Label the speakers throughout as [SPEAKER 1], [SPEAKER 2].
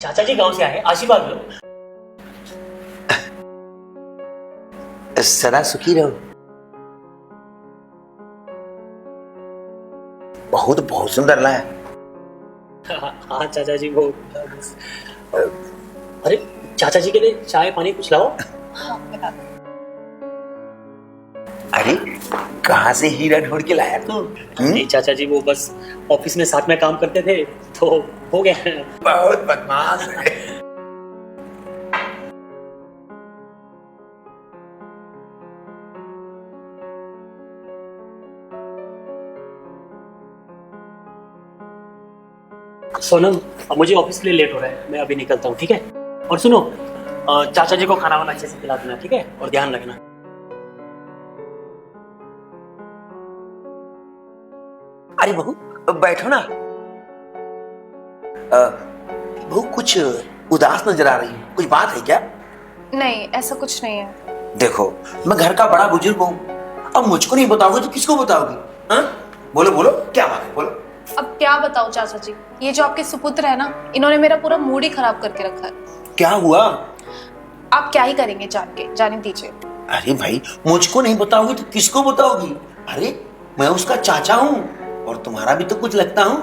[SPEAKER 1] चाचा जी गांव से आए, आशीर्वाद लो।
[SPEAKER 2] सदा सुखी रहो। बहुत बहुत सुंदर लाया।
[SPEAKER 1] हाँ चाचा जी वो अरे चाचा जी के लिए चाय पानी कुछ लाओ।
[SPEAKER 2] अरे कहाँ से हीरा ढूंढ के लाया तू?
[SPEAKER 1] नहीं चाचा जी वो बस ऑफिस में साथ में काम करते थे तो हो गया।
[SPEAKER 2] बहुत बदमाश है।
[SPEAKER 1] सोनम अब मुझे ऑफिस के लिए लेट हो रहा है, मैं अभी निकलता हूँ, ठीक है? और सुनो चाचा जी को खाना वाना अच्छे से खिला देना, ठीक है? और ध्यान रखना।
[SPEAKER 2] अरे बहू बैठो ना। बहू कुछ उदास नजर आ रही है, कुछ बात है क्या?
[SPEAKER 3] नहीं, ऐसा कुछ नहीं है।
[SPEAKER 2] देखो मैं घर का बड़ा बुजुर्ग हूँ, अब मुझको नहीं बताओगे तो किसको बताओगी? हाँ बोलो बोलो, क्या बात है बोलो।
[SPEAKER 3] अब क्या बताऊं चाचा जी, ये जो आपके सुपुत्र है ना, इन्होंने मेरा पूरा मूड ही खराब करके रखा है।
[SPEAKER 2] क्या हुआ?
[SPEAKER 3] आप क्या ही करेंगे जान के, जाने दीजिए।
[SPEAKER 2] अरे भाई मुझको नहीं बताओगी तो किसको बताओगी? अरे मैं उसका चाचा हूँ और तुम्हारा भी तो कुछ लगता हूँ।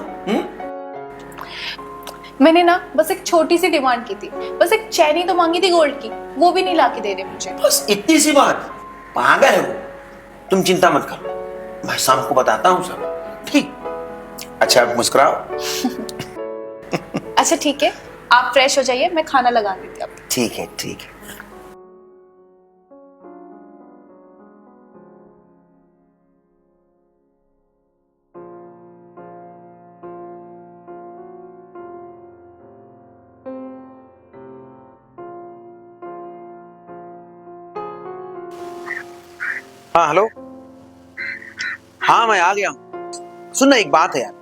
[SPEAKER 3] मैंने ना बस एक छोटी सी डिमांड की थी, बस एक चैन ही तो मांगी थी गोल्ड की, वो भी नहीं लाके दे रहे मुझे।
[SPEAKER 2] बस इतनी सी बात? पागल है वो। तुम चिंता मत करो, मैं शाम को बताता हूँ सब, ठीक? अच्छा अब मुस्कुराओ।
[SPEAKER 3] अच्छा ठीक है, आप फ्रेश हो जाइए, मैं खाना लगा देती हूँ।
[SPEAKER 2] ठीक है ठीक है। हाँ हेलो। हाँ मैं आ गया हूँ। सुन ना एक बात है यार,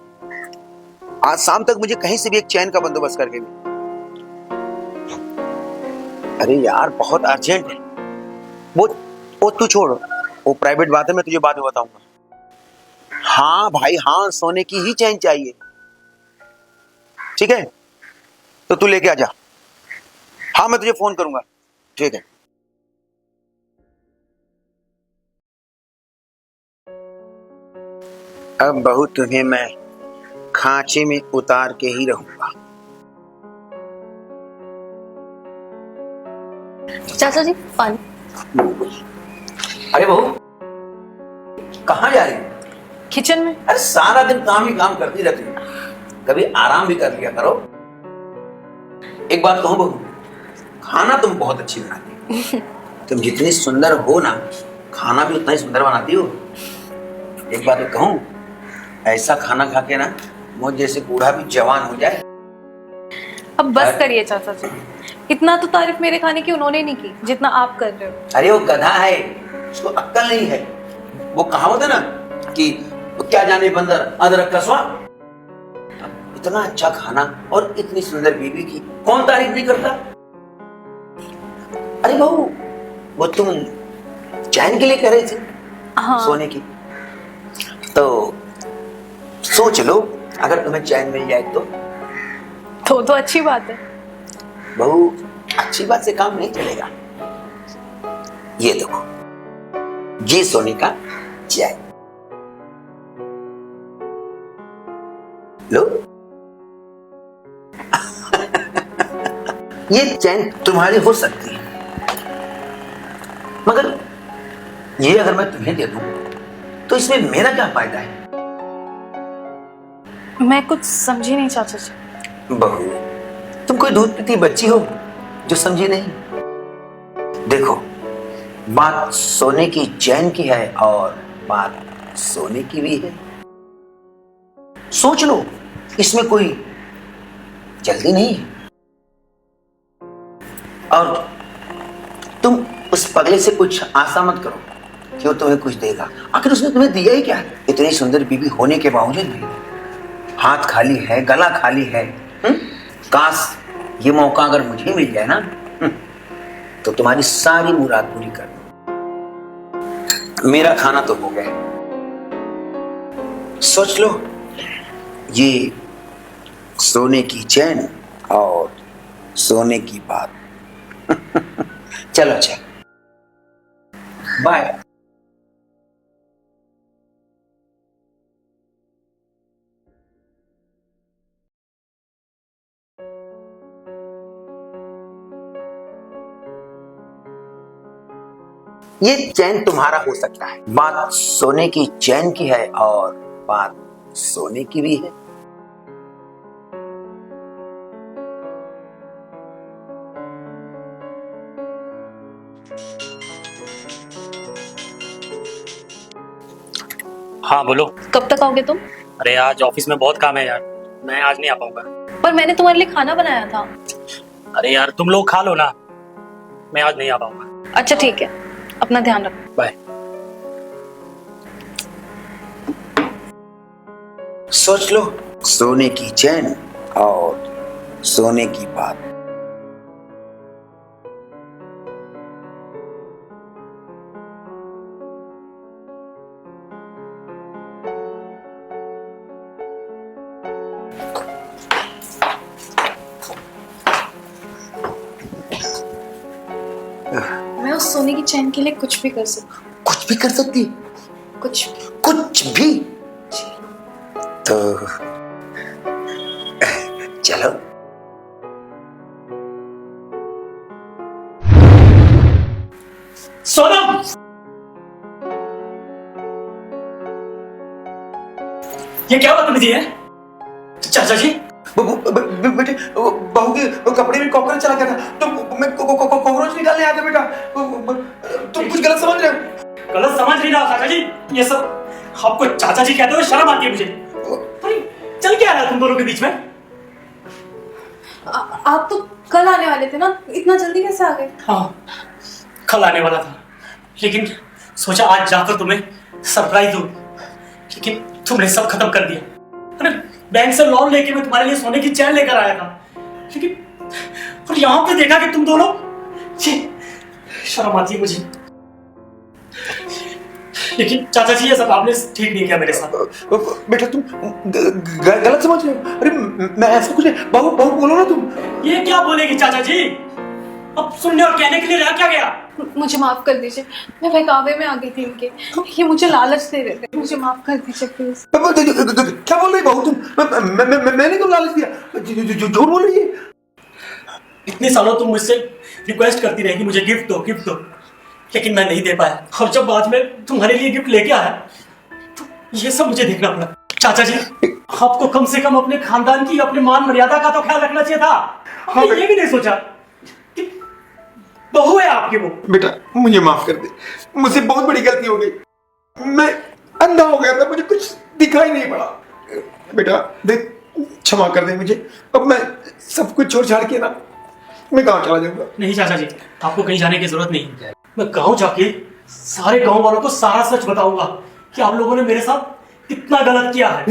[SPEAKER 2] आज शाम तक मुझे कहीं से भी एक चैन का बंदोबस्त करके दे। अरे यार बहुत अर्जेंट है। वो तू छोड़, वो प्राइवेट बात है, मैं तुझे बाद में बताऊंगा। हाँ भाई हाँ, सोने की ही चैन चाहिए। ठीक है तो तू लेके आ जा। हाँ मैं तुझे फोन करूंगा, ठीक है। अब बहू तुम्हें मैं खांचे में उतार के ही रहूंगा।
[SPEAKER 3] चाचा जी पानी।
[SPEAKER 2] अरे बहू कहाँ जा रही है?
[SPEAKER 3] किचन में।
[SPEAKER 2] अरे सारा दिन काम ही काम करती रहती हो, कभी आराम भी कर लिया करो। एक बात कहूं बहू, खाना तुम बहुत अच्छी बनाती हो। तुम जितनी सुंदर हो ना, खाना भी उतना ही सुंदर बनाती हो। एक बात तो कहूं, ऐसा खाना खा के ना मुझ जैसे बूढ़ा भी जवान हो जाए।
[SPEAKER 3] अब बस करिए चाचा जी, इतना तो तारीफ मेरे खाने की उन्होंने नहीं की जितना आप कर रहे हो।
[SPEAKER 2] अरे वो गधा है, उसको अक्ल नहीं है। वो कहावत है ना कि क्या जाने बंदर अदरक का स्वाद। इतना अच्छा खाना और इतनी सुंदर बीवी की कौन तारीफ नहीं करता? अरे बहू वो तुम चैन के लिए कह रही थी?
[SPEAKER 3] हाँ।
[SPEAKER 2] सोने की तो सोच लो, अगर तुम्हें चैन मिल जाए तो
[SPEAKER 3] अच्छी बात है।
[SPEAKER 2] बहू अच्छी बात से काम नहीं चलेगा। ये देखो, ये सोने का चैन लो। ये चैन तुम्हारी हो सकती है, मगर ये अगर मैं तुम्हें दे दूं तो इसमें मेरा क्या फायदा है?
[SPEAKER 3] मैं कुछ समझी नहीं चाचा जी।
[SPEAKER 2] बहू तुम कोई दूध पीती बच्ची हो जो समझी नहीं? देखो बात सोने की चैन की है और बात सोने की भी है। सोच लो, इसमें कोई जल्दी नहीं है। और तुम उस पगले से कुछ आशा मत करो कि वो तुम्हें कुछ देगा। आखिर उसने तुम्हें दिया ही क्या? इतनी सुंदर बीवी होने के बावजूद भी हाथ खाली है, गला खाली है। काश ये मौका अगर मुझे मिल जाए ना, तो तुम्हारी सारी मुराद पूरी कर दूं। मेरा खाना तो हो गया। सोच लो, ये सोने की चैन और सोने की बात। चलो अच्छा, बाय। ये चैन तुम्हारा हो सकता है, बात सोने की चैन की है और बात सोने की भी है।
[SPEAKER 1] हाँ बोलो।
[SPEAKER 3] कब तक आओगे तुम?
[SPEAKER 1] अरे आज ऑफिस में बहुत काम है यार, मैं आज नहीं आ पाऊंगा।
[SPEAKER 3] पर मैंने तुम्हारे लिए खाना बनाया था।
[SPEAKER 1] अरे यार तुम लोग खा लो ना, मैं आज नहीं आ पाऊंगा।
[SPEAKER 3] अच्छा ठीक है, अपना ध्यान रखो।
[SPEAKER 1] बाय।
[SPEAKER 2] सोच लो, सोने की चैन और सोने की बात।
[SPEAKER 3] मैं उस सोने की चैन के लिए कुछ भी कर सकती हूँ।
[SPEAKER 2] कुछ भी कर सकती,
[SPEAKER 3] कुछ
[SPEAKER 2] कुछ भी। तो चलो।
[SPEAKER 1] सोनम, ये क्या बदतमीजी है? चाचा जी,
[SPEAKER 2] बेटे, बहू के कपड़े में कॉकरोच चला गया था तो मैं कॉकरोच निकालने आया था बेटा। तुम कुछ गलत समझ रहे हो।
[SPEAKER 1] गलत समझ नहीं रहा चाचा जी, ये सब आपको चाचा जी कहते हुए शर्म आती है मुझे। अरे चल क्या रहा है तुम दोनों के बीच में?
[SPEAKER 3] आप तो कल आने वाले थे ना, इतना जल्दी कैसे आ गए?
[SPEAKER 1] हाँ कल आने वाला था, लेकिन सोचा आज जाकर तुम्हें सरप्राइज दूं, लेकिन तुमने सब खत्म कर दिया। अरे बैंक से लोन लेके मैं तुम्हारे लिए सोने की चैन लेकर आया था, लेकिन और यहाँ पे देखा कि तुम दोनों, शर्म आती है मुझे। लेकिन चाचा जी ये सब आपने ठीक नहीं किया मेरे साथ।
[SPEAKER 2] बेटा तुम गलत समझ रहे हो। अरे मैं ऐसा कुछ नहीं। बहू बहू बोलो ना तुम।
[SPEAKER 1] ये क्या बोलेगी चाचा जी? अब सुनने और कहने के लिए रह क्या गया?
[SPEAKER 3] मुझे माफ कर दीजिए, मैं बहकावे में आ गई थी इनके। ये मुझे लालच दे रहे थे, मुझे माफ कर दीजिए प्लीज।
[SPEAKER 2] क्या बोल रही बहू तुम? मैंने तुम लालच दिया? झूठ बोल रही है।
[SPEAKER 1] इतने सालों तुम मुझसे रिक्वेस्ट करती रहेगी मुझे गिफ्ट दो गिफ्ट दो, लेकिन मैं नहीं दे पाया। और जब बाद में तुम्हारे लिए गिफ्ट लेके आया तो ये सब मुझे देखना पड़ा। चाचा जी आपको कम से कम अपने खानदान की, अपने मान मर्यादा का तो ख्याल रखना चाहिए था। आपने ये भी नहीं सोचा कि बहू है आपकी वो।
[SPEAKER 2] बेटा मुझे माफ कर दे, मुझसे बहुत बड़ी गलती हो गई। मैं अंधा हो गया था, मुझे कुछ दिखाई नहीं पड़ा। बेटा देख, क्षमा कर दे मुझे। अब मैं सब कुछ छोड़ छाड़ के ना मैं गाँव चला जाऊंगा।
[SPEAKER 1] नहीं चाचा जी, आपको कहीं जाने की जरूरत नहीं है। मैं गाँव जाके सारे गाँव वालों को सारा सच बताऊंगा कि आप लोगों ने मेरे साथ कितना गलत किया है।